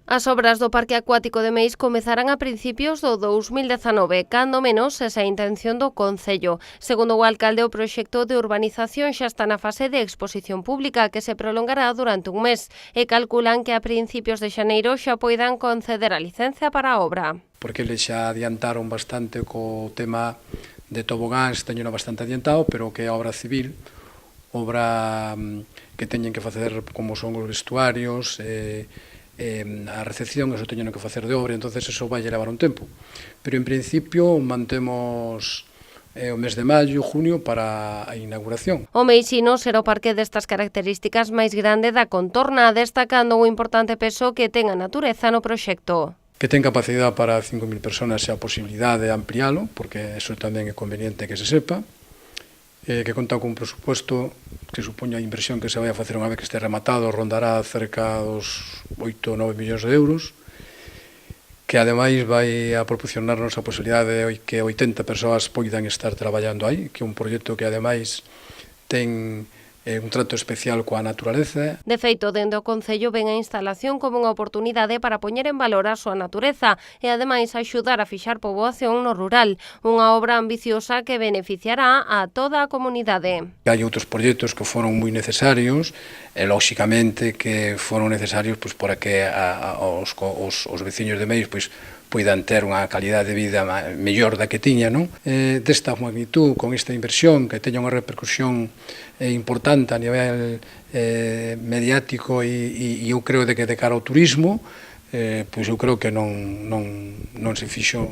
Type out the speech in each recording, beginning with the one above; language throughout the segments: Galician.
As obras do Parque Acuático de Meis comezarán a principios do 2019, cando menos esa é a intención do Concello. Segundo o alcalde, o proxecto de urbanización xa está na fase de exposición pública, que se prolongará durante un mes, e calculan que a principios de xaneiro xa poidan conceder a licencia para a obra. Porque eles xa adiantaron bastante co tema de tobogáns, teño bastante adiantado, pero que é obra civil, obra que teñen que facer como son os vestuarios, a recepción, eso teñen que facer de obra, entonces eso vai levar un tempo. Pero en principio mantemos o mes de maio, junio para a inauguración. O Meisino será o parque destas características máis grande da contorna, destacando o importante peso que ten a natureza no proxecto. Que ten capacidade para 5.000 personas e a posibilidade de ampliálo, porque eso tamén é conveniente que se sepa, que conta con un presupuesto que supoña a inversión que se vai a facer unha vez que este rematado rondará cerca dos 8 ou 9 millóns de euros, que ademais vai a proporcionarnos a posibilidade de que 80 persoas poidan estar traballando aí, que é un proxecto que ademais ten un trato especial coa naturaleza. De feito, dende o Concello ven a instalación como unha oportunidade para poñer en valor a súa natureza e, ademais, axudar a fixar poboación no rural, unha obra ambiciosa que beneficiará a toda a comunidade. Hai outros proxectos que foron moi necesarios e, lóxicamente, que foron necesarios para que os veciños de Meis poidan ter unha calidade de vida mellor da que tiña, non? Desta magnitud, con esta inversión, que teña unha repercusión importante a nivel mediático e eu creo que de cara ao turismo, pois eu creo que non se fixo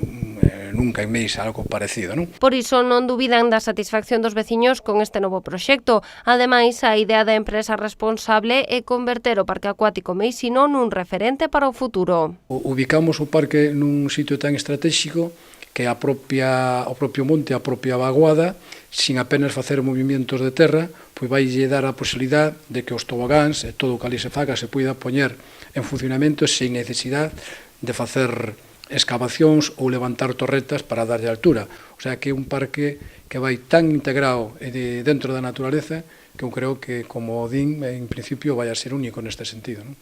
nunca en Meis algo parecido, non? Por iso non dubidan da satisfacción dos veciños con este novo proxecto. Ademais, a idea da empresa responsable é converter o Parque Acuático Meisino nun referente para o futuro. Ubicamos o parque nun sitio tan estratégico que o propio monte, a propia vaguada, sin apenas facer movimientos de terra, pois vai dar a posibilidade de que os tobogáns e todo o que ali se faga se poida poñer en funcionamento sen necesidade de facer excavacións ou levantar torretas para darlle altura. O sea, que é un parque que vai tan integrado dentro da naturaleza que eu creo que, como din, en principio vai a ser único neste sentido, non?